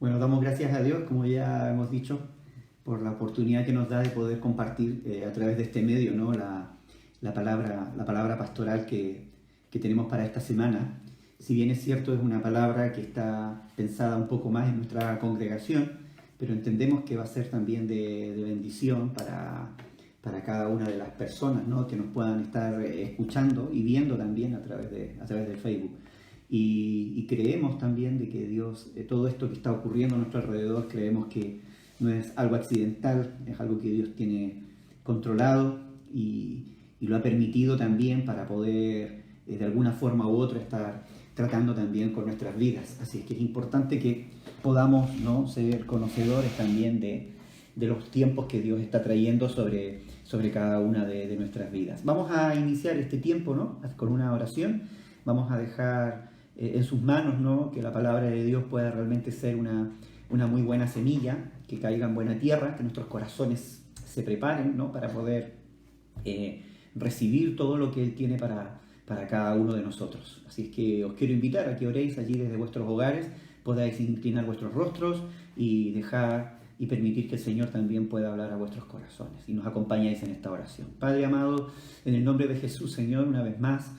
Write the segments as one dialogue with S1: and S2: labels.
S1: Bueno, damos gracias a Dios, como ya hemos dicho, por la oportunidad que nos da de poder compartir a través de este medio, ¿no? la palabra pastoral que tenemos para esta semana. Si bien es cierto, es una palabra que está pensada un poco más en nuestra congregación, pero entendemos que va a ser también de bendición para cada una de las personas, ¿no? Que nos puedan estar escuchando y viendo también a través del Facebook. Y creemos también de que Dios, todo esto que está ocurriendo a nuestro alrededor, creemos que no es algo accidental, es algo que Dios tiene controlado y lo ha permitido también para poder de alguna forma u otra estar tratando también con nuestras vidas. Así es que es importante que podamos, ¿no?, ser conocedores también de los tiempos que Dios está trayendo sobre cada una de nuestras vidas. Vamos a iniciar este tiempo, ¿no?, con una oración. Vamos a dejar en sus manos, ¿no?, que la palabra de Dios pueda realmente ser una muy buena semilla, que caiga en buena tierra, que nuestros corazones se preparen, ¿no?, para poder recibir todo lo que Él tiene para cada uno de nosotros. Así es que os quiero invitar a que oréis allí desde vuestros hogares, podáis inclinar vuestros rostros y dejar y permitir que el Señor también pueda hablar a vuestros corazones. Y nos acompañáis en esta oración. Padre amado, en el nombre de Jesús, Señor, una vez más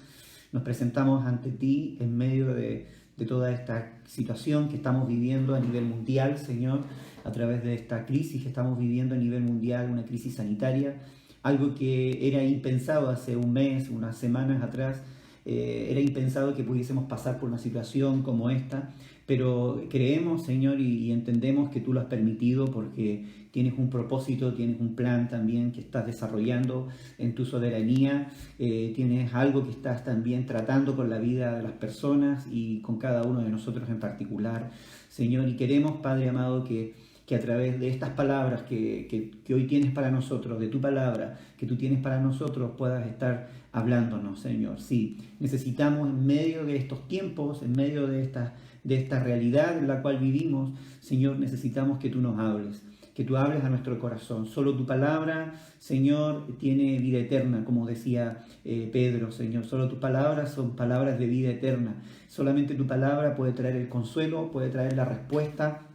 S1: nos presentamos ante ti en medio de toda esta situación que estamos viviendo a nivel mundial, Señor, a través de esta crisis que estamos viviendo a nivel mundial, una crisis sanitaria, algo que era impensado hace un mes, unas semanas atrás. Era impensado que pudiésemos pasar por una situación como esta, pero creemos, Señor, y entendemos que tú lo has permitido porque tienes un propósito, tienes un plan también que estás desarrollando en tu soberanía, tienes algo que estás también tratando con la vida de las personas y con cada uno de nosotros en particular, Señor, y queremos, Padre amado, que a través de estas palabras que hoy tienes para nosotros, de tu palabra que tú tienes para nosotros, puedas estar hablándonos, Señor. Sí, necesitamos en medio de estos tiempos, en medio de esta realidad en la cual vivimos, Señor, necesitamos que tú nos hables, que tú hables a nuestro corazón. Solo tu palabra, Señor, tiene vida eterna, como decía Pedro, Señor. Solo tus palabras son palabras de vida eterna. Solamente tu palabra puede traer el consuelo, puede traer la respuesta.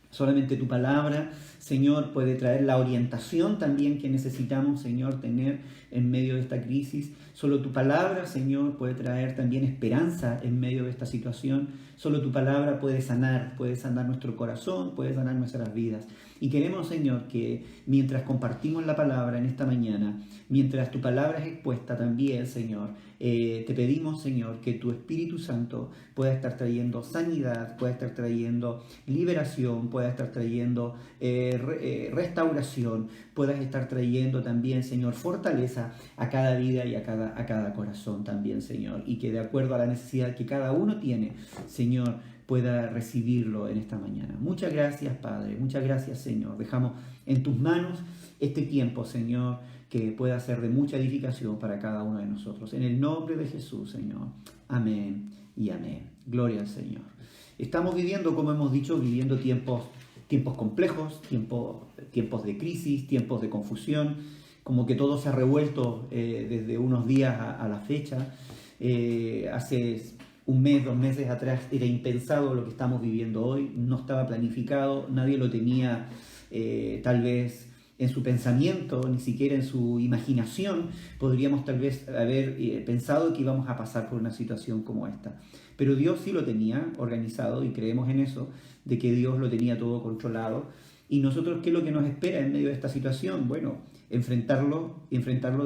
S1: Solamente tu palabra, Señor, puede traer la orientación también que necesitamos, Señor, tener en medio de esta crisis. Solo tu palabra, Señor, puede traer también esperanza en medio de esta situación. Solo tu palabra puede sanar nuestro corazón, puede sanar nuestras vidas. Y queremos, Señor, que mientras compartimos la palabra en esta mañana, mientras tu palabra es expuesta también, Señor, te pedimos, Señor, que tu Espíritu Santo pueda estar trayendo sanidad, pueda estar trayendo liberación, pueda estar trayendo restauración, puedas estar trayendo también, Señor, fortaleza a cada vida y a cada corazón también, Señor, y que de acuerdo a la necesidad que cada uno tiene, Señor, pueda recibirlo en esta mañana. Muchas gracias, Padre, muchas gracias, Señor. Dejamos en tus manos este tiempo, Señor, que pueda ser de mucha edificación para cada uno de nosotros. En el nombre de Jesús, Señor. Amén y amén. Gloria al Señor. Estamos viviendo, como hemos dicho, tiempos complejos, tiempos de crisis, tiempos de confusión, como que todo se ha revuelto desde unos días a la fecha. Hace un mes, 2 meses atrás era impensado lo que estamos viviendo hoy, no estaba planificado, nadie lo tenía tal vez en su pensamiento, ni siquiera en su imaginación, podríamos tal vez haber pensado que íbamos a pasar por una situación como esta. Pero Dios sí lo tenía organizado y creemos en eso, de que Dios lo tenía todo controlado. ¿Y nosotros qué es lo que nos espera en medio de esta situación? Bueno, enfrentarlo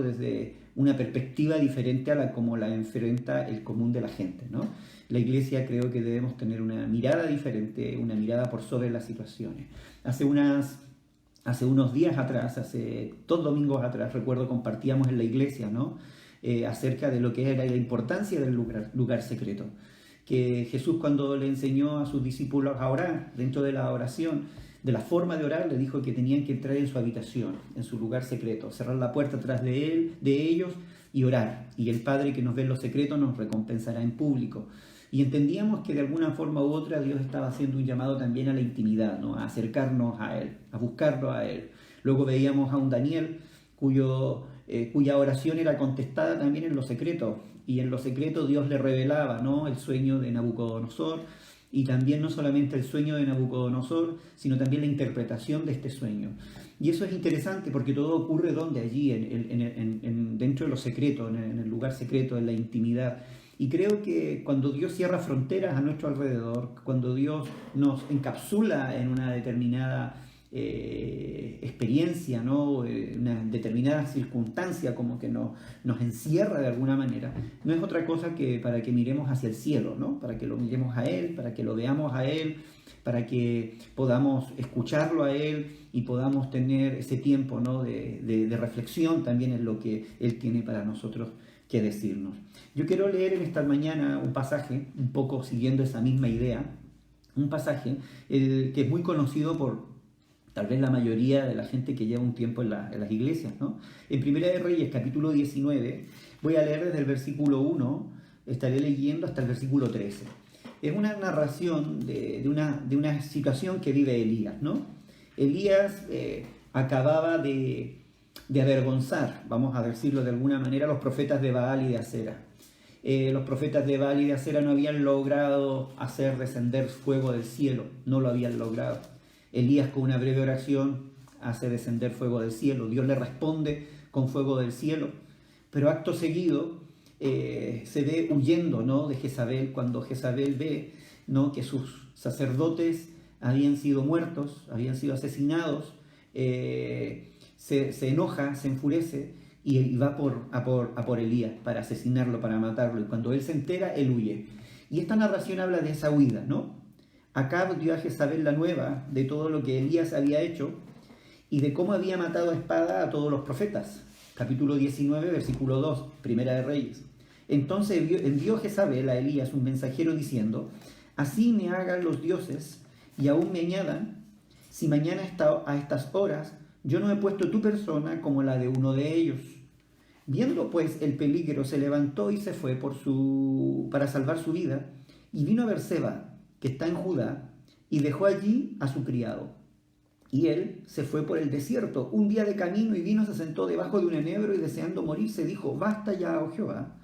S1: desde una perspectiva diferente a como la enfrenta el común de la gente, ¿no? La Iglesia creo que debemos tener una mirada diferente, una mirada por sobre las situaciones. Hace unos días atrás, hace 2 domingos atrás, recuerdo, compartíamos en la iglesia, ¿no? Acerca de lo que era la importancia del lugar secreto. Que Jesús, cuando le enseñó a sus discípulos a orar, dentro de la oración, de la forma de orar, le dijo que tenían que entrar en su habitación, en su lugar secreto, cerrar la puerta atrás de ellos y orar. Y el Padre que nos ve en lo secreto nos recompensará en público. Y entendíamos que de alguna forma u otra Dios estaba haciendo un llamado también a la intimidad, ¿no? A acercarnos a Él, a buscarlo a Él. Luego veíamos a un Daniel cuya oración era contestada también en lo secreto. Y en lo secreto Dios le revelaba, ¿no?, el sueño de Nabucodonosor. y también no solamente el sueño de Nabucodonosor, sino también la interpretación de este sueño. Y eso es interesante porque todo ocurre donde allí, dentro de lo secreto, en el lugar secreto, en la intimidad. Y creo que cuando Dios cierra fronteras a nuestro alrededor, cuando Dios nos encapsula en una determinada experiencia, ¿no? Una determinada circunstancia, como que nos encierra de alguna manera, no es otra cosa que para que miremos hacia el cielo, ¿no? Para que lo miremos a Él, para que lo veamos a Él, para que podamos escucharlo a Él y podamos tener ese tiempo, ¿no? de reflexión también en lo que Él tiene para nosotros que decirnos. Yo quiero leer en esta mañana un pasaje, un poco siguiendo esa misma idea, un pasaje que es muy conocido por tal vez la mayoría de la gente que lleva un tiempo en las iglesias, ¿no? En Primera de Reyes, capítulo 19, voy a leer desde el versículo 1, estaré leyendo hasta el versículo 13. Es una narración de una situación que vive Elías, ¿no? Elías acababa de avergonzar, vamos a decirlo de alguna manera, a los profetas de Baal y de Acera. Los profetas de Baal y de Acera no habían logrado hacer descender fuego del cielo, no lo habían logrado. Elías, con una breve oración, hace descender fuego del cielo. Dios le responde con fuego del cielo, pero acto seguido se ve huyendo, ¿no? de Jezabel, cuando Jezabel ve, ¿no? que sus sacerdotes habían sido muertos, habían sido asesinados. Se enoja, se enfurece y va a por Elías para asesinarlo, para matarlo. Y cuando él se entera, él huye. Y esta narración habla de esa huida, ¿no? Acab dio a Jezabel la nueva de todo lo que Elías había hecho y de cómo había matado a espada a todos los profetas. Capítulo 19, versículo 2, Primera de Reyes. Entonces envió Jezabel a Elías un mensajero diciendo: así me hagan los dioses y aún me añadan, si mañana a estas horas yo no he puesto tu persona como la de uno de ellos. Viendo pues el peligro, se levantó y se fue para salvar su vida, y vino a Berseba, que está en Judá, y dejó allí a su criado. Y él se fue por el desierto un día de camino, y vino, se sentó debajo de un enebro, y deseando morirse dijo: basta ya, oh Jehová,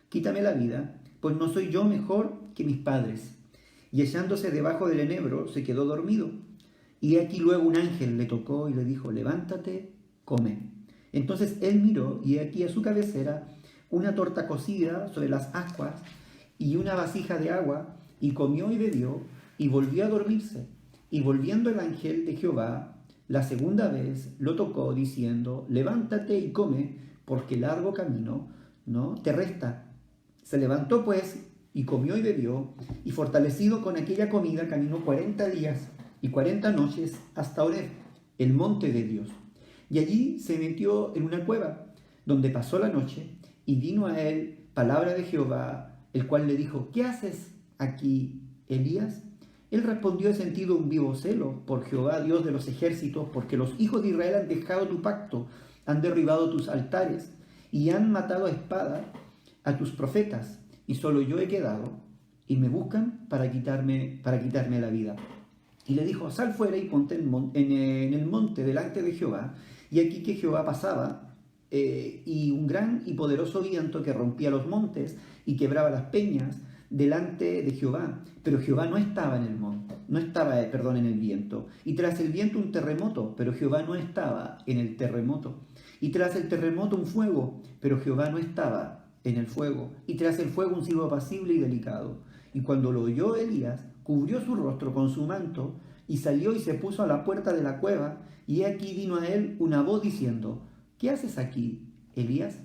S1: quítame la vida, pues no soy yo mejor que mis padres. Y echándose debajo del enebro, se quedó dormido. Y aquí luego un ángel le tocó y le dijo: levántate, come. Entonces él miró, y aquí a su cabecera una torta cocida sobre las ascuas y una vasija de agua, y comió y bebió, y volvió a dormirse. Y volviendo el ángel de Jehová la segunda vez, lo tocó, diciendo: levántate y come, porque largo camino, ¿no?, te resta. Se levantó pues, y comió y bebió, y fortalecido con aquella comida, caminó 40 días y 40 noches hasta Horeb, el monte de Dios. Y allí se metió en una cueva, donde pasó la noche, y vino a él palabra de Jehová, el cual le dijo: ¿qué haces aquí, Elías? Él respondió: he sentido un vivo celo por Jehová, Dios de los ejércitos, porque los hijos de Israel han dejado tu pacto, han derribado tus altares, y han matado a espada a tus profetas, y solo yo he quedado, y me buscan para quitarme la vida. Y le dijo: sal fuera y ponte en el monte delante de Jehová. Y aquí que Jehová pasaba, y un gran y poderoso viento que rompía los montes y quebraba las peñas delante de Jehová. Pero Jehová no estaba en el monte, en el viento. Y tras el viento un terremoto, pero Jehová no estaba en el terremoto. Y tras el terremoto un fuego, pero Jehová no estaba en el fuego. Y tras el fuego un silbo apacible y delicado. Y cuando lo oyó Elías, cubrió su rostro con su manto, y salió y se puso a la puerta de la cueva, y aquí vino a él una voz diciendo: ¿qué haces aquí, Elías?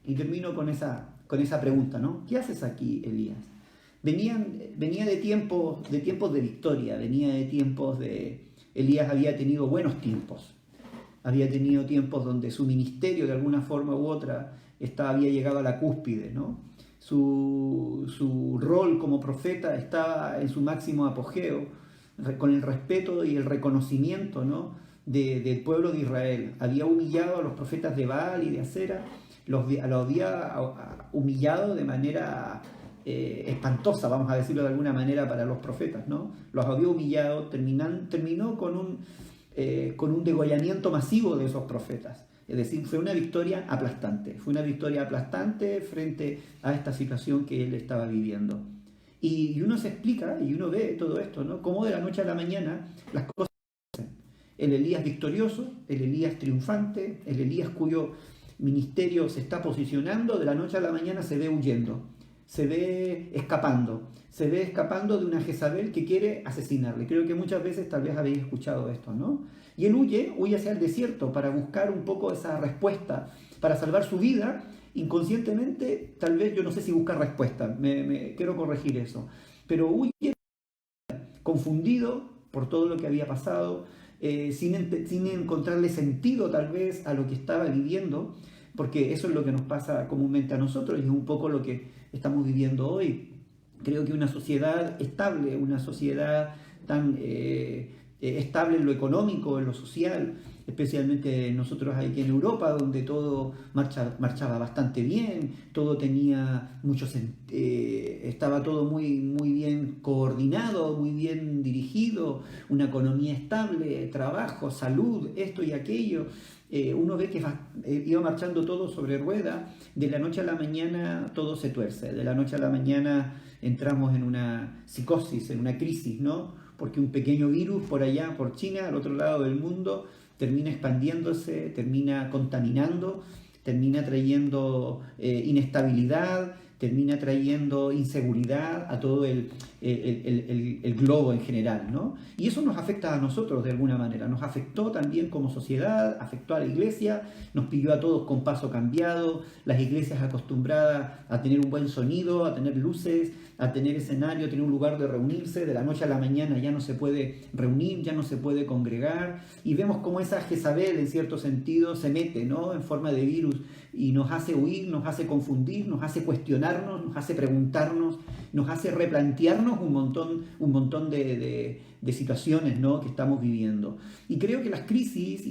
S1: Y termino con esa pregunta, ¿no? ¿Qué haces aquí, Elías? Venía de tiempos de victoria, venía de tiempos de... Elías había tenido buenos tiempos, había tenido tiempos donde su ministerio, de alguna forma u otra, había llegado a la cúspide, ¿no? Su rol como profeta estaba en su máximo apogeo, con el respeto y el reconocimiento, ¿no?, del pueblo de Israel. Había humillado a los profetas de Baal y de Acera, los había humillado de manera espantosa, vamos a decirlo de alguna manera, para los profetas, ¿no? Los había humillado, terminó con un degollamiento masivo de esos profetas. Es decir, fue una victoria aplastante frente a esta situación que él estaba viviendo. Y uno se explica y uno ve todo esto, ¿no? Cómo de la noche a la mañana las cosas. El Elías victorioso, el Elías triunfante, el Elías cuyo ministerio se está posicionando, de la noche a la mañana se ve huyendo, se ve escapando de una Jezabel que quiere asesinarle. Creo que muchas veces tal vez habéis escuchado esto, ¿no? Y él huye hacia el desierto para buscar un poco esa respuesta, para salvar su vida. Inconscientemente, tal vez, yo no sé si busca respuesta, quiero corregir eso, pero huye confundido por todo lo que había pasado, sin encontrarle sentido tal vez a lo que estaba viviendo, porque eso es lo que nos pasa comúnmente a nosotros y es un poco lo que estamos viviendo hoy. Creo que una sociedad estable, una sociedad tan estable en lo económico, en lo social, especialmente nosotros aquí en Europa, donde todo marchaba bastante bien, todo tenía estaba todo muy bien coordinado, muy bien dirigido, una economía estable, trabajo, salud, esto y aquello. Uno ve que iba marchando todo sobre rueda, de la noche a la mañana todo se tuerce, de la noche a la mañana entramos en una psicosis, en una crisis, ¿no? Porque un pequeño virus por allá, por China, al otro lado del mundo, termina expandiéndose, termina contaminando, termina trayendo inestabilidad, termina trayendo inseguridad a todo el globo en general, ¿no? Y eso nos afecta a nosotros de alguna manera, nos afectó también como sociedad, afectó a la iglesia, nos pilló a todos con paso cambiado, las iglesias acostumbradas a tener un buen sonido, a tener luces, a tener escenario, a tener un lugar de reunirse, de la noche a la mañana ya no se puede reunir, ya no se puede congregar, y vemos cómo esa Jezabel en cierto sentido se mete, ¿no? En forma de virus y nos hace huir, nos hace confundir, nos hace cuestionarnos, nos hace preguntarnos, nos hace replantearnos un montón de situaciones, ¿no? Que estamos viviendo. Y creo que las crisis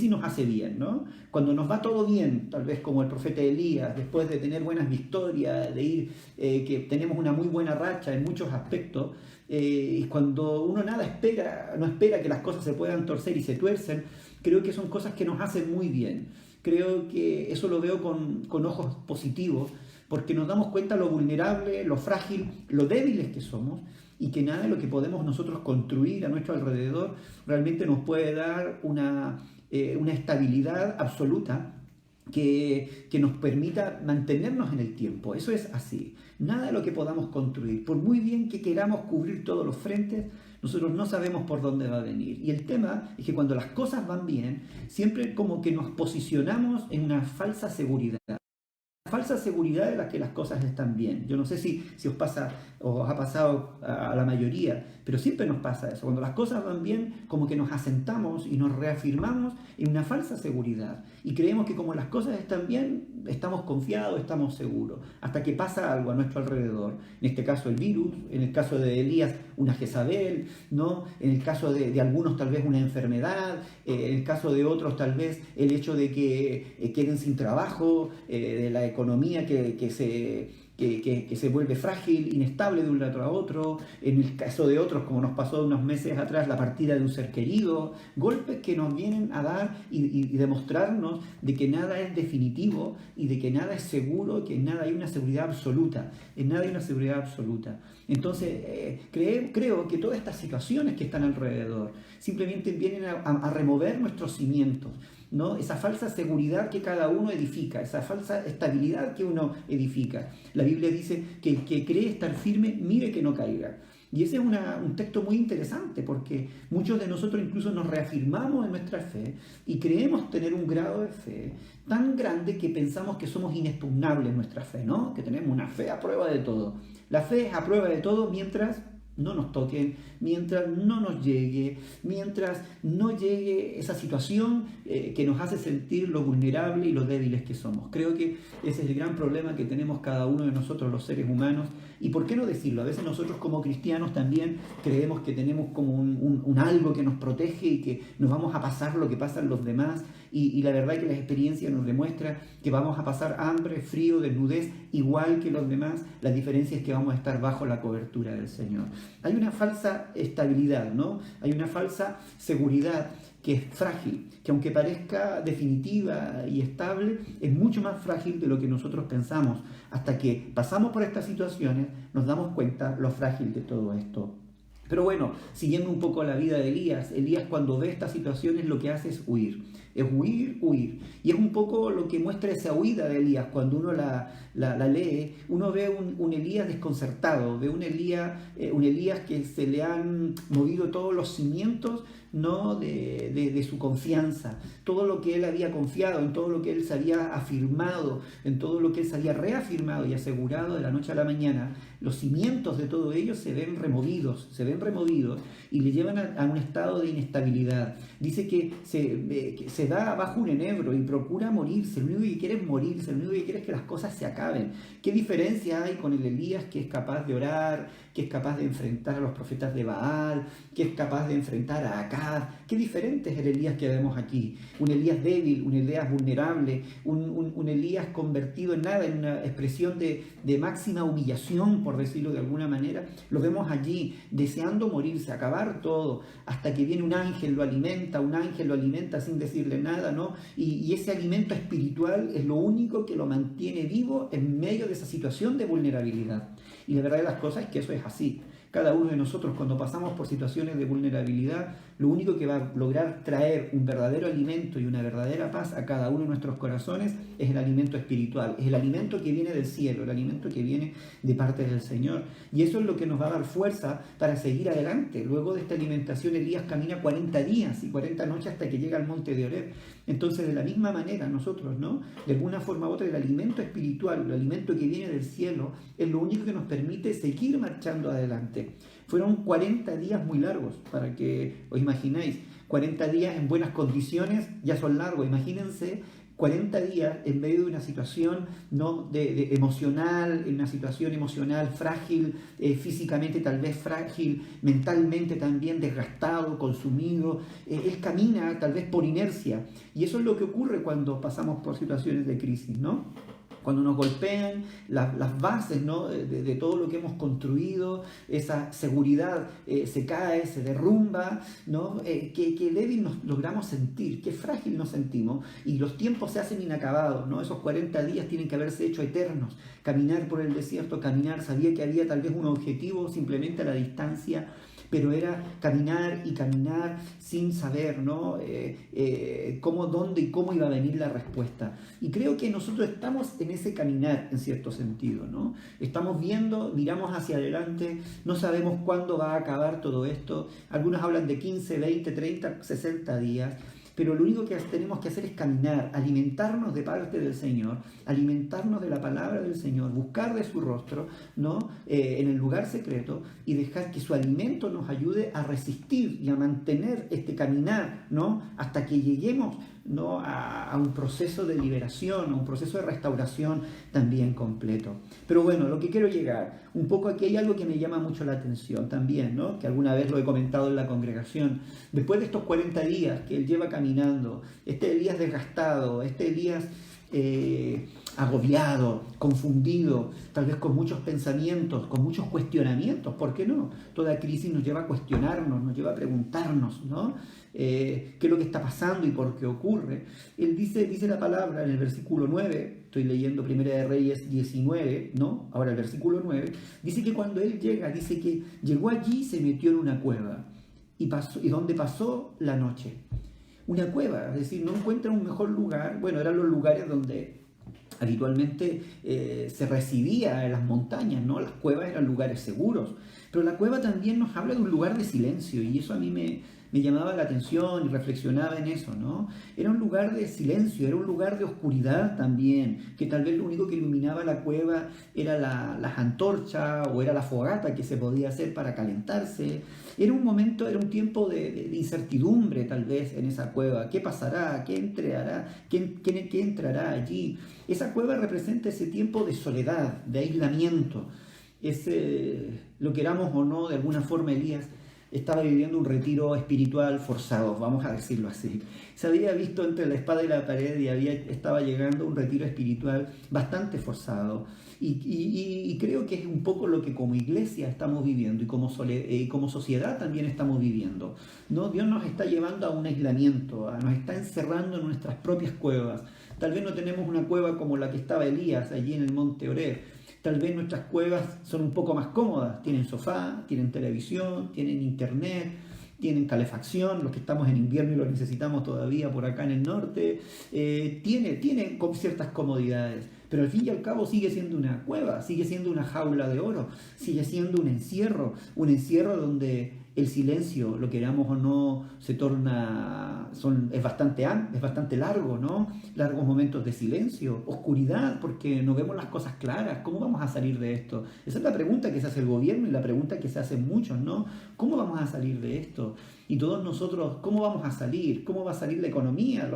S1: nos hace bien, ¿no? Cuando nos va todo bien, tal vez como el profeta Elías, después de tener buenas victorias, de ir, que tenemos una muy buena racha en muchos aspectos, y cuando uno no espera que las cosas se puedan torcer y se tuercen, creo que son cosas que nos hacen muy bien. Creo que eso lo veo con ojos positivos, porque nos damos cuenta lo vulnerable, lo frágil, lo débiles que somos, y que nada de lo que podemos nosotros construir a nuestro alrededor realmente nos puede dar una estabilidad absoluta que nos permita mantenernos en el tiempo. Eso es así. Nada de lo que podamos construir, por muy bien que queramos cubrir todos los frentes, nosotros no sabemos por dónde va a venir. Y el tema es que cuando las cosas van bien, siempre como que nos posicionamos en una falsa seguridad. Falsa seguridad de la que las cosas están bien. Yo no sé si os ha pasado a la mayoría, pero siempre nos pasa eso. Cuando las cosas van bien, como que nos asentamos y nos reafirmamos en una falsa seguridad. Y creemos que como las cosas están bien, estamos confiados, estamos seguros. Hasta que pasa algo a nuestro alrededor. En este caso el virus, en el caso de Elías una Jezabel, ¿no? En el caso de algunos tal vez una enfermedad, en el caso de otros tal vez el hecho de que queden sin trabajo, de la economía que se vuelve frágil, inestable de un lado a otro, en el caso de otros, como nos pasó unos meses atrás, la partida de un ser querido, golpes que nos vienen a dar y demostrarnos de que nada es definitivo y de que nada es seguro, que en nada hay una seguridad absoluta, en nada hay una seguridad absoluta. Entonces, creo que todas estas situaciones que están alrededor simplemente vienen a remover nuestros cimientos, ¿no? Esa falsa seguridad que cada uno edifica, esa falsa estabilidad que uno edifica. La Biblia dice que el que cree estar firme, mire que no caiga. Y ese es un texto muy interesante porque muchos de nosotros incluso nos reafirmamos en nuestra fe y creemos tener un grado de fe tan grande que pensamos que somos inexpugnables en nuestra fe, ¿no? Que tenemos una fe a prueba de todo. La fe es a prueba de todo mientras no nos toquen, mientras no nos llegue, mientras no llegue esa situación que nos hace sentir lo vulnerable y lo débiles que somos. Creo que ese es el gran problema que tenemos cada uno de nosotros los seres humanos. Y por qué no decirlo, a veces nosotros como cristianos también creemos que tenemos como un algo que nos protege y que nos vamos a pasar lo que pasan los demás y la verdad que la experiencia nos demuestra que vamos a pasar hambre, frío, desnudez, igual que los demás. La diferencia es que vamos a estar bajo la cobertura del Señor. Hay una falsa estabilidad, ¿no? Hay una falsa seguridad que es frágil, que aunque parezca definitiva y estable, es mucho más frágil de lo que nosotros pensamos. Hasta que pasamos por estas situaciones, nos damos cuenta lo frágil de todo esto. Pero bueno, siguiendo un poco la vida de Elías, Elías cuando ve estas situaciones lo que hace es huir. Es huir, huir. Y es un poco lo que muestra esa huida de Elías. Cuando uno la lee, uno ve un Elías desconcertado, ve un Elías que se le han movido todos los cimientos, ¿no? de su confianza, todo lo que él había confiado, en todo lo que él se había afirmado, en todo lo que él se había reafirmado y asegurado de la noche a la mañana, los cimientos de todo ello se ven removidos y le llevan a un estado de inestabilidad. Dice que se da bajo un enebro y procura morirse, lo único que quiere es morirse, lo único que quiere es que las cosas se acaben. ¿Qué diferencia hay con el Elías que es capaz de orar, que es capaz de enfrentar a los profetas de Baal, que es capaz de enfrentar a Acab? Qué diferente es el Elías que vemos aquí. Un Elías débil, un Elías vulnerable, un Elías convertido en nada, en una expresión de máxima humillación, por decirlo de alguna manera. Lo vemos allí, deseando morirse, acabar todo, hasta que viene un ángel lo alimenta sin decirle nada, ¿no? Y ese alimento espiritual es lo único que lo mantiene vivo en medio de esa situación de vulnerabilidad. Y la verdad de las cosas es que eso es así. Cada uno de nosotros, cuando pasamos por situaciones de vulnerabilidad, lo único que va a lograr traer un verdadero alimento y una verdadera paz a cada uno de nuestros corazones es el alimento espiritual, es el alimento que viene del cielo, el alimento que viene de parte del Señor. Y eso es lo que nos va a dar fuerza para seguir adelante. Luego de esta alimentación, Elías camina 40 días y 40 noches hasta que llega al monte de Horeb. Entonces, de la misma manera, nosotros, ¿no? De alguna forma u otra, el alimento espiritual, el alimento que viene del cielo, es lo único que nos permite seguir marchando adelante. Fueron 40 días muy largos, para que os imagináis, 40 días en buenas condiciones ya son largos. Imagínense 40 días en medio de una situación, ¿no? emocional, en una situación emocional frágil, físicamente tal vez frágil, mentalmente también desgastado, consumido. Él camina tal vez por inercia, y eso es lo que ocurre cuando pasamos por situaciones de crisis, ¿no? Cuando nos golpean las bases, ¿no? de todo lo que hemos construido, esa seguridad se cae, se derrumba, ¿no? Qué débil nos logramos sentir, qué frágil nos sentimos, y los tiempos se hacen inacabados, ¿no? Esos 40 días tienen que haberse hecho eternos. Caminar por el desierto, sabía que había tal vez un objetivo simplemente a la distancia, pero era caminar y caminar sin saber, ¿no? Cómo, dónde y cómo iba a venir la respuesta. Y creo que nosotros estamos en ese caminar, en cierto sentido, ¿no? Estamos viendo, miramos hacia adelante, no sabemos cuándo va a acabar todo esto. Algunos hablan de 15, 20, 30, 60 días. Pero lo único que tenemos que hacer es caminar, alimentarnos de parte del Señor, alimentarnos de la palabra del Señor, buscar de su rostro, ¿no? En el lugar secreto, y dejar que su alimento nos ayude a resistir y a mantener este caminar, ¿no? Hasta que lleguemos, ¿no? a un proceso de liberación, a un proceso de restauración también completo. Pero bueno, lo que quiero llegar, un poco aquí hay algo que me llama mucho la atención también, ¿no? Que alguna vez lo he comentado en la congregación. Después de estos 40 días que él lleva caminando, este Elías desgastado, este Elías agobiado, confundido, tal vez con muchos pensamientos, con muchos cuestionamientos, ¿por qué no? Toda crisis nos lleva a cuestionarnos, nos lleva a preguntarnos, ¿no? ¿Qué es lo que está pasando y por qué ocurre? Él dice la palabra en el versículo 9, estoy leyendo Primera de Reyes 19, ¿no? Ahora el versículo 9, dice que cuando él llega, dice que llegó allí y se metió en una cueva, y donde pasó la noche. Una cueva, es decir, no encuentra un mejor lugar. Bueno, eran los lugares donde habitualmente se residía en las montañas, ¿no? Las cuevas eran lugares seguros, pero la cueva también nos habla de un lugar de silencio, y eso a mí me llamaba la atención y reflexionaba en eso, ¿no? Era un lugar de silencio, era un lugar de oscuridad también, que tal vez lo único que iluminaba la cueva era las antorchas o era la fogata que se podía hacer para calentarse. Era un momento, era un tiempo de incertidumbre tal vez en esa cueva. ¿Qué pasará? ¿Qué entrará? ¿Qué entrará allí? Esa cueva representa ese tiempo de soledad, de aislamiento. Lo queramos o no, de alguna forma Elías estaba viviendo un retiro espiritual forzado, vamos a decirlo así. Se había visto entre la espada y la pared y estaba llegando a un retiro espiritual bastante forzado. Y creo que es un poco lo que como iglesia estamos viviendo y como sociedad también estamos viviendo, ¿no? Dios nos está llevando a un aislamiento, nos está encerrando en nuestras propias cuevas. Tal vez no tenemos una cueva como la que estaba Elías allí en el monte Horeb. Tal vez nuestras cuevas son un poco más cómodas, tienen sofá, tienen televisión, tienen internet, tienen calefacción, los que estamos en invierno y lo necesitamos todavía por acá en el norte, tiene ciertas comodidades, pero al fin y al cabo sigue siendo una cueva, sigue siendo una jaula de oro, sigue siendo un encierro donde el silencio, lo queramos o no, es bastante largo, ¿no? Largos momentos de silencio, oscuridad, porque no vemos las cosas claras. ¿Cómo vamos a salir de esto? Esa es la pregunta que se hace el gobierno y la pregunta que se hacen muchos, ¿no? ¿Cómo vamos a salir de esto? Y todos nosotros, ¿cómo vamos a salir? ¿Cómo va a salir la economía?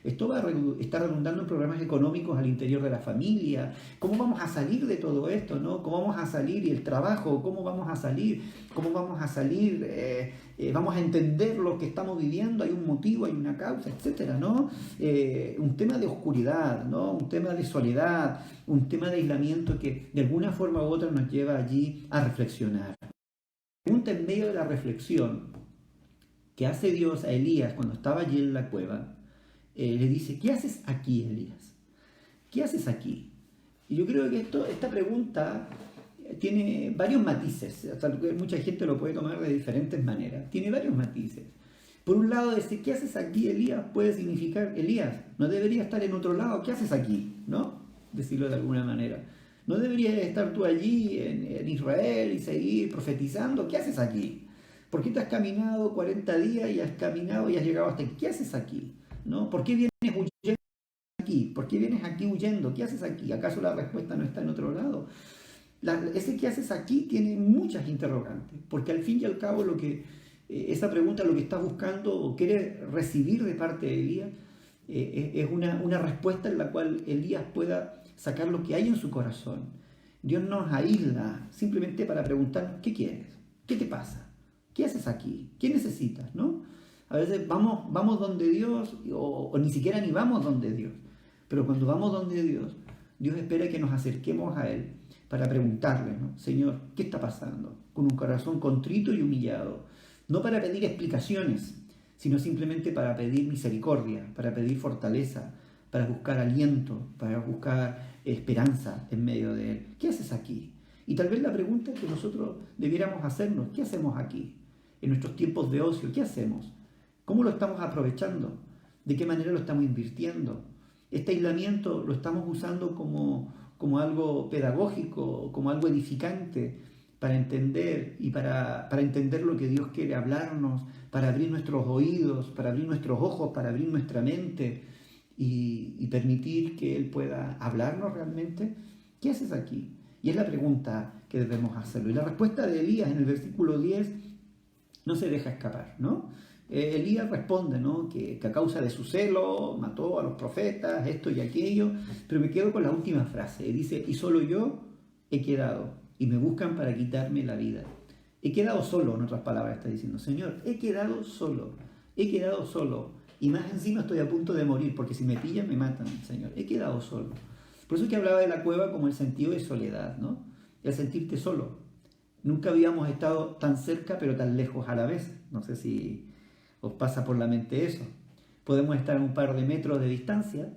S1: Esto está redundando en problemas económicos al interior de la familia. ¿Cómo vamos a salir de todo esto, no? ¿Cómo vamos a salir? Y el trabajo, ¿cómo vamos a salir? ¿Cómo vamos a salir? Vamos a entender lo que estamos viviendo, hay un motivo, hay una causa, etcétera, ¿no? Un tema de oscuridad, ¿no? Un tema de soledad, un tema de aislamiento que de alguna forma u otra nos lleva allí a reflexionar. La pregunta en medio de la reflexión que hace Dios a Elías cuando estaba allí en la cueva, le dice, ¿qué haces aquí, Elías? ¿Qué haces aquí? Y yo creo que esta pregunta tiene varios matices, mucha gente lo puede tomar de diferentes maneras, tiene varios matices. Por un lado, decir, ¿qué haces aquí, Elías? Puede significar, Elías, no deberías estar en otro lado, ¿qué haces aquí? ¿No? Decirlo de alguna manera. No deberías estar tú allí en Israel y seguir profetizando, ¿qué haces aquí? ¿Por qué te has caminado 40 días y has caminado y has llegado hasta aquí? ¿Qué haces aquí? ¿No? ¿Por qué vienes huyendo aquí? ¿Por qué vienes aquí huyendo? ¿Qué haces aquí? ¿Acaso la respuesta no está en otro lado? Ese ¿qué haces aquí? Tiene muchas interrogantes, porque al fin y al cabo esa pregunta lo que está buscando o quiere recibir de parte de Elías es una respuesta en la cual Elías pueda sacar lo que hay en su corazón. Dios nos aísla simplemente para preguntar, ¿qué quieres? ¿Qué te pasa? ¿Qué haces aquí? ¿Qué necesitas? ¿No? A veces vamos donde Dios o ni siquiera ni vamos donde Dios. Pero cuando vamos donde Dios, Dios espera que nos acerquemos a Él para preguntarle, ¿no? Señor, ¿qué está pasando? Con un corazón contrito y humillado. No para pedir explicaciones, sino simplemente para pedir misericordia, para pedir fortaleza, para buscar aliento, para buscar esperanza en medio de Él. ¿Qué haces aquí? Y tal vez la pregunta que nosotros debiéramos hacernos, ¿qué hacemos aquí? En nuestros tiempos de ocio, ¿qué hacemos? ¿Cómo lo estamos aprovechando? ¿De qué manera lo estamos invirtiendo? Este aislamiento lo estamos usando como algo pedagógico, como algo edificante para entender y para entender lo que Dios quiere hablarnos, para abrir nuestros oídos, para abrir nuestros ojos, para abrir nuestra mente y permitir que Él pueda hablarnos realmente. ¿Qué haces aquí? Y es la pregunta que debemos hacerlo. Y la respuesta de Elías en el versículo 10 no se deja escapar, ¿no? Elías responde, ¿no? Que a causa de su celo mató a los profetas, esto y aquello, pero me quedo con la última frase. Dice, y solo yo he quedado, y me buscan para quitarme la vida. He quedado solo, en otras palabras está diciendo, Señor, he quedado solo, y más encima estoy a punto de morir, porque si me pillan me matan, Señor, he quedado solo. Por eso es que hablaba de la cueva como el sentido de soledad, ¿no? El sentirte solo. Nunca habíamos estado tan cerca, pero tan lejos a la vez. No sé si os pasa por la mente eso. Podemos estar a un par de metros de distancia,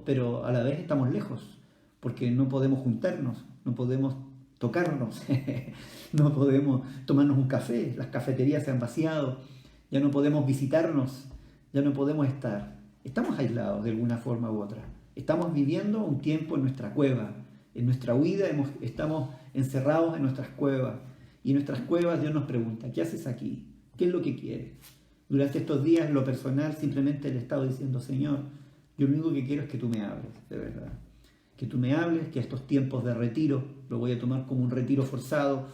S1: pero a la vez estamos lejos, porque no podemos juntarnos, no podemos tocarnos, no podemos tomarnos un café, las cafeterías se han vaciado, ya no podemos visitarnos, ya no podemos estar. Estamos aislados de alguna forma u otra. Estamos viviendo un tiempo en nuestra cueva, en nuestra huida, estamos encerrados en nuestras cuevas. Y en nuestras cuevas Dios nos pregunta, ¿qué haces aquí? ¿Qué es lo que quieres? Durante estos días, en lo personal, simplemente le he estado diciendo, Señor, yo lo único que quiero es que tú me hables, de verdad. Que tú me hables, que estos tiempos de retiro, lo voy a tomar como un retiro forzado,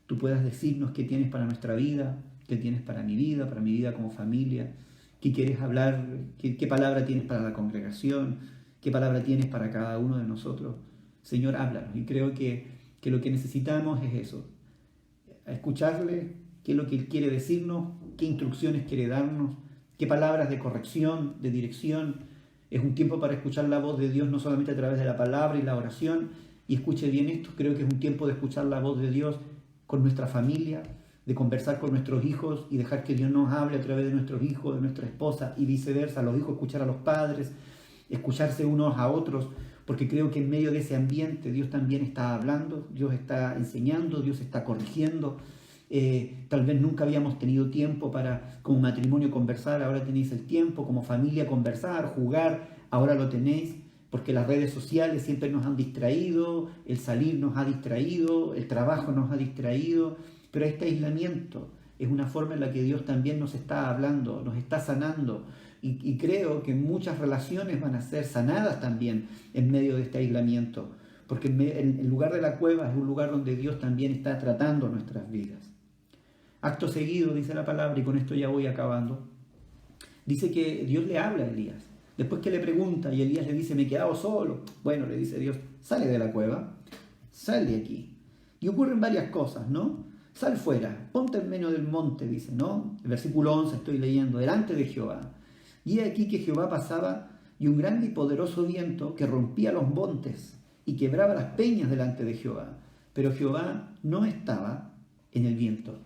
S1: tú puedas decirnos qué tienes para nuestra vida, qué tienes para mi vida como familia, qué quieres hablar, qué palabra tienes para la congregación, qué palabra tienes para cada uno de nosotros. Señor, háblanos. Y creo que lo que necesitamos es eso, escucharle, qué es lo que Él quiere decirnos, qué instrucciones quiere darnos, qué palabras de corrección, de dirección. Es un tiempo para escuchar la voz de Dios no solamente a través de la palabra y la oración. Y escuche bien esto, creo que es un tiempo de escuchar la voz de Dios con nuestra familia, de conversar con nuestros hijos y dejar que Dios nos hable a través de nuestros hijos, de nuestra esposa y viceversa, los hijos escuchar a los padres, escucharse unos a otros, porque creo que en medio de ese ambiente Dios también está hablando, Dios está enseñando, Dios está corrigiendo. Tal vez nunca habíamos tenido tiempo para como matrimonio conversar, ahora tenéis el tiempo, como familia conversar, jugar, ahora lo tenéis, porque las redes sociales siempre nos han distraído, el salir nos ha distraído, el trabajo nos ha distraído, pero este aislamiento es una forma en la que Dios también nos está hablando, nos está sanando, y creo que muchas relaciones van a ser sanadas también en medio de este aislamiento, porque el lugar de la cueva es un lugar donde Dios también está tratando nuestras vidas. Acto seguido, dice la palabra, y con esto ya voy acabando, dice que Dios le habla a Elías. Después que le pregunta y Elías le dice, me he quedado solo. Bueno, le dice Dios, sale de la cueva, sal de aquí. Y ocurren varias cosas, ¿no? Sal fuera, ponte en medio del monte, dice, ¿no? El versículo 11 estoy leyendo, delante de Jehová. Y he aquí que Jehová pasaba y un grande y poderoso viento que rompía los montes y quebraba las peñas delante de Jehová. Pero Jehová no estaba en el viento.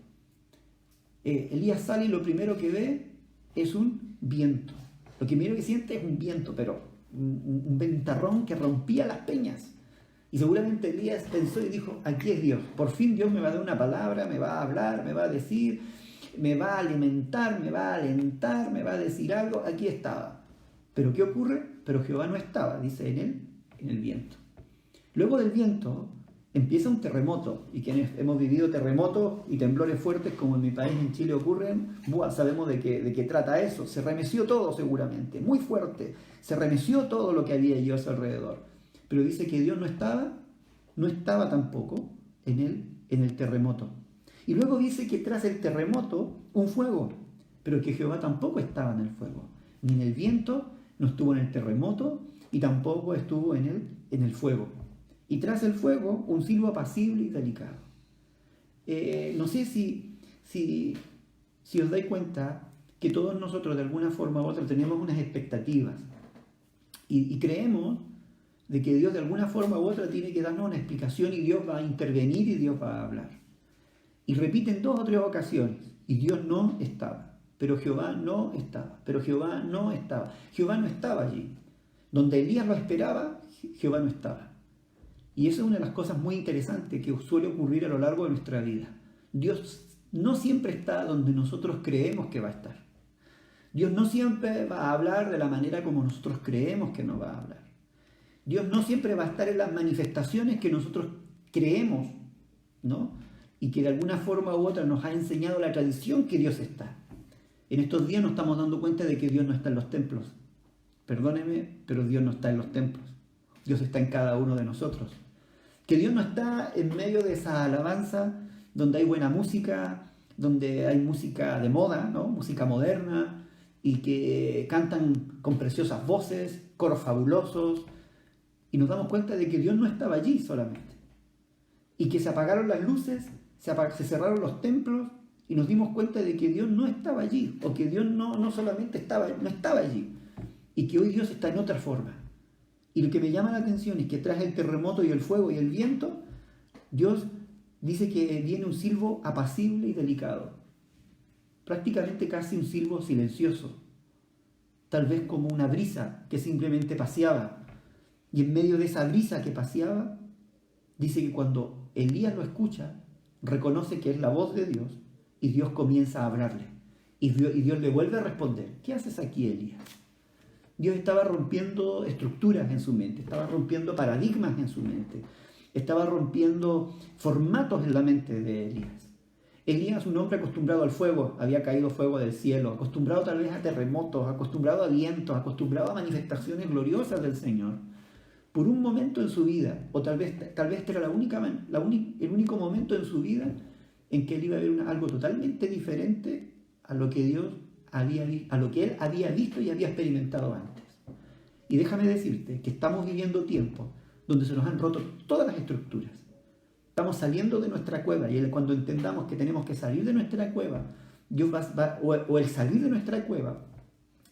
S1: Elías sale y lo primero que ve es un viento. Lo primero que siente es un viento, pero un ventarrón que rompía las peñas. Y seguramente Elías pensó y dijo, aquí es Dios. Por fin Dios me va a dar una palabra, me va a hablar, me va a decir, me va a alimentar, me va a alentar, me va a decir algo. Aquí estaba. ¿Pero qué ocurre? Pero Jehová no estaba, dice en el viento. Luego del viento empieza un terremoto, y quienes hemos vivido terremotos y temblores fuertes como en mi país, en Chile, ocurren, sabemos de qué trata eso. Se remeció todo seguramente, muy fuerte, se remeció todo lo que había allí a su alrededor. Pero dice que Dios no estaba tampoco en el terremoto. Y luego dice que tras el terremoto, un fuego, pero que Jehová tampoco estaba en el fuego, ni en el viento, no estuvo en el terremoto, y tampoco estuvo en el fuego. Y tras el fuego, un silbo apacible y delicado. No sé si os dais cuenta que todos nosotros de alguna forma u otra tenemos unas expectativas. Y creemos de que Dios de alguna forma u otra tiene que darnos una explicación y Dios va a intervenir y Dios va a hablar. Y repiten 2 o 3 ocasiones. Y Dios no estaba. Pero Jehová no estaba. Pero Jehová no estaba. Jehová no estaba allí. Donde Elías lo esperaba, Jehová no estaba. Y eso es una de las cosas muy interesantes que suele ocurrir a lo largo de nuestra vida. Dios no siempre está donde nosotros creemos que va a estar. Dios no siempre va a hablar de la manera como nosotros creemos que nos va a hablar. Dios no siempre va a estar en las manifestaciones que nosotros creemos, ¿no? Y que de alguna forma u otra nos ha enseñado la tradición que Dios está. En estos días nos estamos dando cuenta de que Dios no está en los templos. Perdóneme, pero Dios no está en los templos. Dios está en cada uno de nosotros. Que Dios no está en medio de esa alabanza donde hay buena música, donde hay música de moda, ¿no? Música moderna, y que cantan con preciosas voces, coros fabulosos, y nos damos cuenta de que Dios no estaba allí solamente. Y que se apagaron las luces, se cerraron los templos, y nos dimos cuenta de que Dios no estaba allí, o que Dios no solamente no estaba allí, y que hoy Dios está en otra forma. Y lo que me llama la atención es que tras el terremoto y el fuego y el viento, Dios dice que viene un silbo apacible y delicado. Prácticamente casi un silbo silencioso. Tal vez como una brisa que simplemente paseaba. Y en medio de esa brisa que paseaba, dice que cuando Elías lo escucha, reconoce que es la voz de Dios y Dios comienza a hablarle. Y Dios le vuelve a responder, ¿qué haces aquí, Elías? Dios estaba rompiendo estructuras en su mente, estaba rompiendo paradigmas en su mente, estaba rompiendo formatos en la mente de Elías. Elías, un hombre acostumbrado al fuego, había caído fuego del cielo, acostumbrado tal vez a terremotos, acostumbrado a vientos, acostumbrado a manifestaciones gloriosas del Señor. Por un momento en su vida, o tal vez este era el único momento en su vida en que él iba a ver algo totalmente diferente a lo que él había visto y había experimentado antes. Y déjame decirte que estamos viviendo tiempos donde se nos han roto todas las estructuras. Estamos saliendo de nuestra cueva, y cuando entendamos que tenemos que salir de nuestra cueva, Dios o el salir de nuestra cueva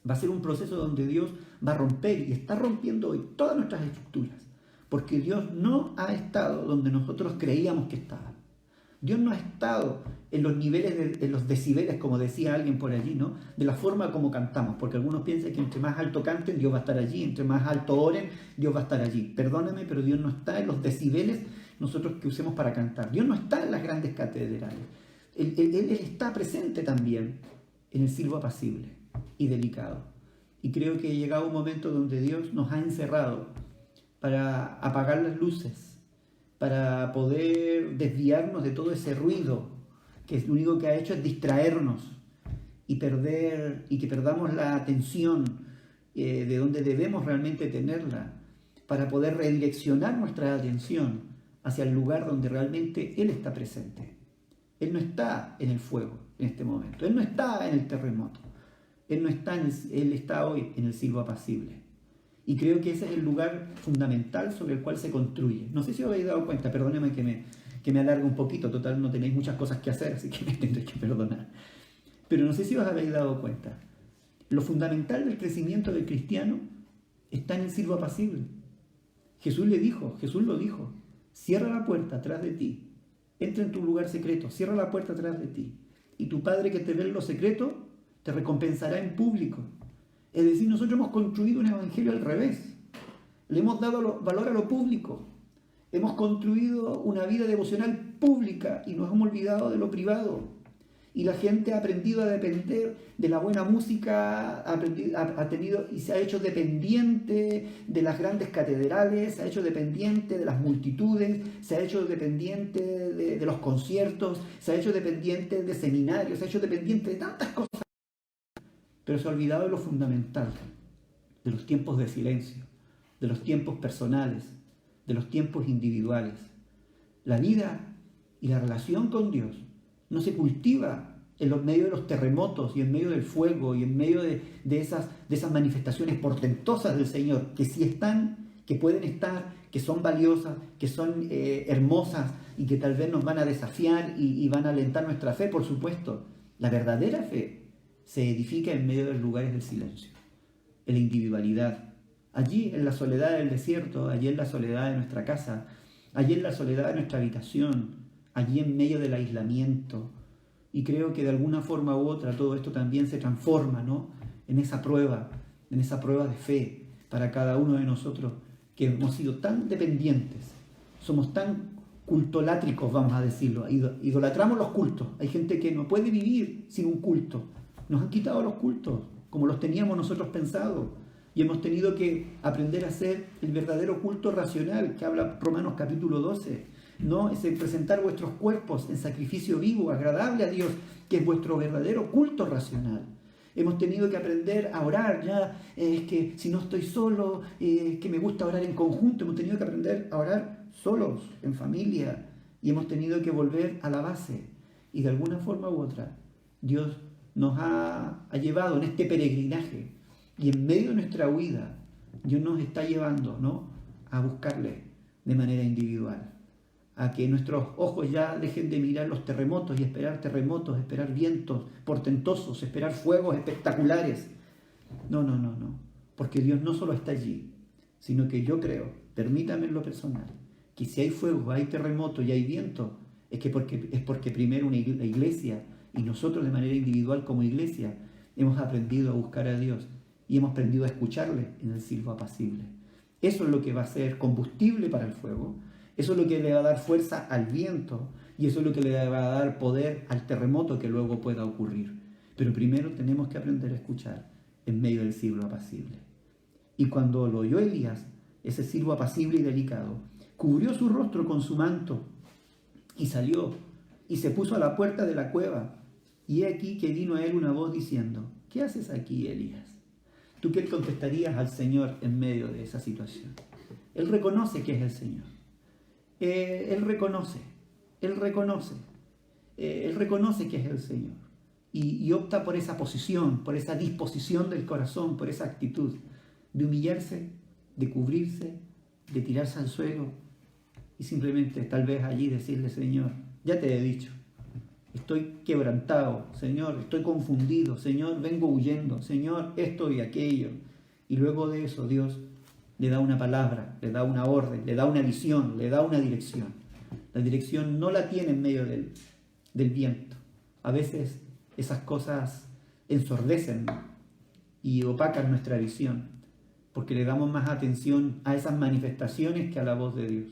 S1: va a ser un proceso donde Dios va a romper, y está rompiendo hoy todas nuestras estructuras, porque Dios no ha estado donde nosotros creíamos que estaba. Dios no ha estado en los niveles, en los decibeles, como decía alguien por allí, ¿no? De la forma como cantamos, porque algunos piensan que entre más alto canten, Dios va a estar allí, entre más alto oren, Dios va a estar allí. Perdóname, pero Dios no está en los decibeles nosotros que usemos para cantar. Dios no está en las grandes catedrales. Él está presente también en el silbo apacible y delicado. Y creo que ha llegado un momento donde Dios nos ha encerrado para apagar las luces, para poder desviarnos de todo ese ruido que lo único que ha hecho es distraernos y que perdamos la atención de donde debemos realmente tenerla, para poder redireccionar nuestra atención hacia el lugar donde realmente Él está presente. Él no está en el fuego en este momento, Él no está en el terremoto, Él está hoy en el silbo apacible. Y creo que ese es el lugar fundamental sobre el cual se construye. No sé si os habéis dado cuenta, perdónenme que me alargue un poquito, total no tenéis muchas cosas que hacer, así que me tendréis que perdonar. Pero no sé si os habéis dado cuenta. Lo fundamental del crecimiento del cristiano está en el silbo apacible. Jesús lo dijo, cierra la puerta atrás de ti, entra en tu lugar secreto, cierra la puerta atrás de ti, y tu Padre que te ve en lo secreto te recompensará en público. Es decir, nosotros hemos construido un evangelio al revés. Le hemos dado valor a lo público. Hemos construido una vida devocional pública y nos hemos olvidado de lo privado. Y la gente ha aprendido a depender de la buena música, ha tenido y se ha hecho dependiente de las grandes catedrales, se ha hecho dependiente de las multitudes, se ha hecho dependiente de los conciertos, se ha hecho dependiente de seminarios, se ha hecho dependiente de tantas cosas. Pero se ha olvidado de lo fundamental, de los tiempos de silencio, de los tiempos personales, de los tiempos individuales. La vida y la relación con Dios no se cultiva en los medios de los terremotos y en medio del fuego y en medio de esas manifestaciones portentosas del Señor, que sí están, que pueden estar, que son valiosas, que son hermosas y que tal vez nos van a desafiar y van a alentar nuestra fe, por supuesto. La verdadera fe se edifica en medio de los lugares del silencio, en la individualidad. Allí en la soledad del desierto, allí en la soledad de nuestra casa, allí en la soledad de nuestra habitación, allí en medio del aislamiento. Y creo que de alguna forma u otra todo esto también se transforma, ¿no? en esa prueba de fe para cada uno de nosotros que hemos sido tan dependientes, somos tan cultolátricos, vamos a decirlo, idolatramos los cultos. Hay gente que no puede vivir sin un culto. Nos han quitado los cultos, como los teníamos nosotros pensados, y hemos tenido que aprender a hacer el verdadero culto racional, que habla Romanos capítulo 12, ¿no? Es el presentar vuestros cuerpos en sacrificio vivo, agradable a Dios, que es vuestro verdadero culto racional. Hemos tenido que aprender a orar, es que si no estoy solo, que me gusta orar en conjunto, hemos tenido que aprender a orar solos, en familia, y hemos tenido que volver a la base, y de alguna forma u otra, Dios nos ha llevado en este peregrinaje, y en medio de nuestra huida, Dios nos está llevando, ¿no?, a buscarle de manera individual, a que nuestros ojos ya dejen de mirar los terremotos y esperar vientos portentosos, esperar fuegos espectaculares. No, porque Dios no solo está allí, sino que yo creo, permítame en lo personal, que si hay fuego, hay terremoto y hay viento, es porque primero la iglesia y nosotros de manera individual como iglesia hemos aprendido a buscar a Dios y hemos aprendido a escucharle en el silbo apacible. Eso es lo que va a ser combustible para el fuego, eso es lo que le va a dar fuerza al viento y eso es lo que le va a dar poder al terremoto que luego pueda ocurrir. Pero primero tenemos que aprender a escuchar en medio del silbo apacible. Y cuando lo oyó Elías, ese silbo apacible y delicado, cubrió su rostro con su manto y salió y se puso a la puerta de la cueva. Y he aquí que vino a él una voz diciendo: ¿qué haces aquí, Elías? ¿Tú qué contestarías al Señor en medio de esa situación? Él reconoce que es el Señor. Él reconoce que es el Señor. Y opta por esa posición, por esa disposición del corazón, por esa actitud de humillarse, de cubrirse, de tirarse al suelo y simplemente tal vez allí decirle: Señor, ya te he dicho, estoy quebrantado, Señor, estoy confundido, Señor, vengo huyendo, Señor, esto y aquello. Y luego de eso Dios le da una palabra, le da una orden, le da una visión, le da una dirección. La dirección no la tiene en medio del viento. A veces esas cosas ensordecen y opacan nuestra visión, porque le damos más atención a esas manifestaciones que a la voz de Dios.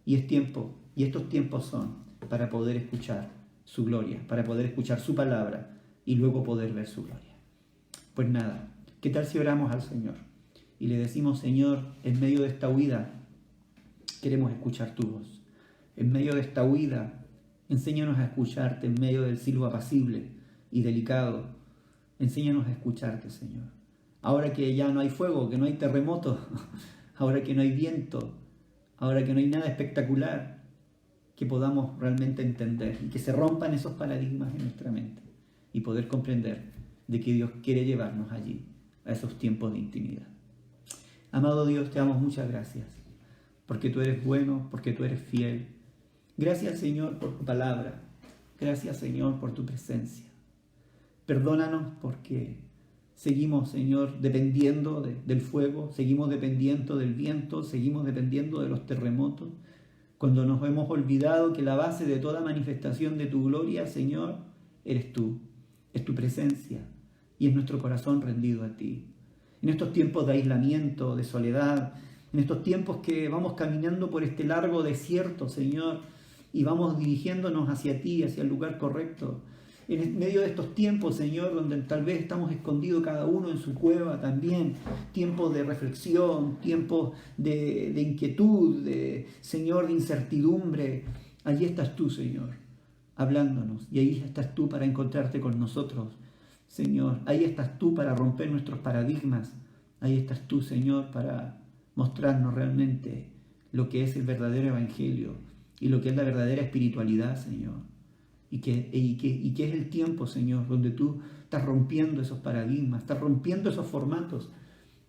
S1: Y es tiempo, y estos tiempos son para poder escuchar su gloria, para poder escuchar su palabra y luego poder ver su gloria. Pues nada, ¿qué tal si oramos al Señor y le decimos: Señor, en medio de esta huida queremos escuchar tu voz? En medio de esta huida, enséñanos a escucharte en medio del silbo apacible y delicado. Enséñanos a escucharte, Señor. Ahora que ya no hay fuego, que no hay terremoto, ahora que no hay viento, ahora que no hay nada espectacular, que podamos realmente entender y que se rompan esos paradigmas en nuestra mente y poder comprender de que Dios quiere llevarnos allí, a esos tiempos de intimidad. Amado Dios, te damos muchas gracias, porque tú eres bueno, porque tú eres fiel. Gracias, Señor, por tu palabra. Gracias, Señor, por tu presencia. Perdónanos porque seguimos, Señor, dependiendo del fuego, seguimos dependiendo del viento, seguimos dependiendo de los terremotos, cuando nos hemos olvidado que la base de toda manifestación de tu gloria, Señor, eres tú, es tu presencia y es nuestro corazón rendido a ti. En estos tiempos de aislamiento, de soledad, en estos tiempos que vamos caminando por este largo desierto, Señor, y vamos dirigiéndonos hacia ti, hacia el lugar correcto. En medio de estos tiempos, Señor, donde tal vez estamos escondidos cada uno en su cueva también, tiempos de reflexión, tiempos de inquietud, Señor, de incertidumbre, allí estás tú, Señor, hablándonos, y ahí estás tú para encontrarte con nosotros, Señor. Ahí estás tú para romper nuestros paradigmas, ahí estás tú, Señor, para mostrarnos realmente lo que es el verdadero evangelio y lo que es la verdadera espiritualidad, Señor. Y que es el tiempo, Señor, donde tú estás rompiendo esos paradigmas, estás rompiendo esos formatos,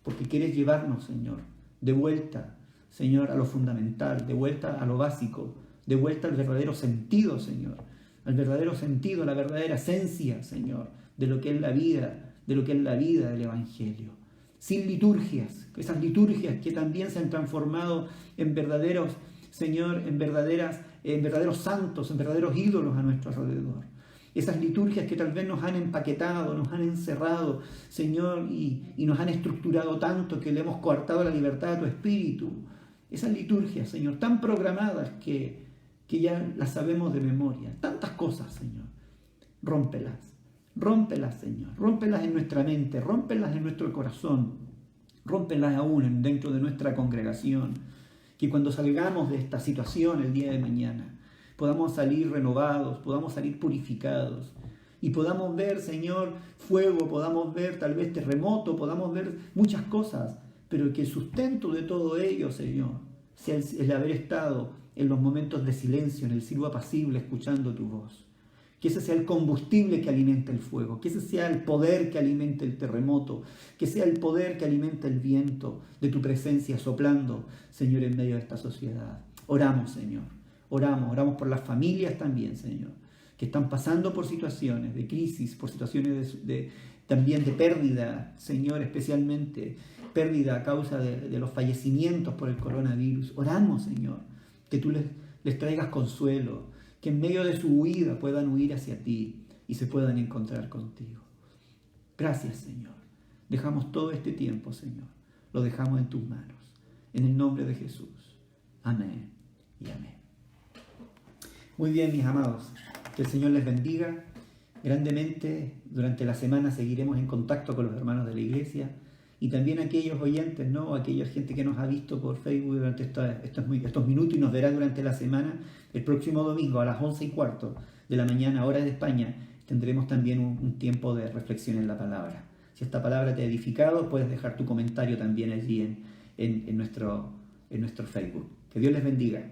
S1: porque quieres llevarnos, Señor, de vuelta, Señor, a lo fundamental, de vuelta a lo básico, de vuelta al verdadero sentido, Señor, al verdadero sentido, a la verdadera esencia, Señor, de lo que es la vida, del Evangelio. Sin liturgias, esas liturgias que también se han transformado en verdaderos, Señor, en verdaderos santos, en verdaderos ídolos a nuestro alrededor. Esas liturgias que tal vez nos han empaquetado, nos han encerrado, Señor, y nos han estructurado tanto que le hemos coartado la libertad a tu espíritu. Esas liturgias, Señor, tan programadas que ya las sabemos de memoria. Tantas cosas, Señor. Rómpelas, Señor. Rómpelas en nuestra mente, rómpelas en nuestro corazón, rómpelas aún dentro de nuestra congregación. Que cuando salgamos de esta situación el día de mañana, podamos salir renovados, podamos salir purificados y podamos ver, Señor, fuego, podamos ver tal vez terremoto, podamos ver muchas cosas, pero que el sustento de todo ello, Señor, sea el haber estado en los momentos de silencio, en el silbo apacible, escuchando tu voz. Que ese sea el combustible que alimenta el fuego, que ese sea el poder que alimenta el terremoto, que sea el poder que alimenta el viento de tu presencia soplando, Señor, en medio de esta sociedad. Oramos, Señor, oramos por las familias también, Señor, que están pasando por situaciones de crisis, por situaciones también de pérdida, Señor, especialmente pérdida a causa de los fallecimientos por el coronavirus. Oramos, Señor, que tú les traigas consuelo, que en medio de su huida puedan huir hacia ti y se puedan encontrar contigo. Gracias, Señor. Dejamos todo este tiempo, Señor. Lo dejamos en tus manos. En el nombre de Jesús. Amén y amén. Muy bien, mis amados. Que el Señor les bendiga grandemente. Durante la semana seguiremos en contacto con los hermanos de la iglesia y también aquellos oyentes, ¿no? Aquella gente que nos ha visto por Facebook durante estos minutos y nos verá durante la semana. El próximo domingo a las 11:15 de la mañana, hora de España, tendremos también un tiempo de reflexión en la palabra. Si esta palabra te ha edificado, puedes dejar tu comentario también allí en nuestro Facebook. Que Dios les bendiga.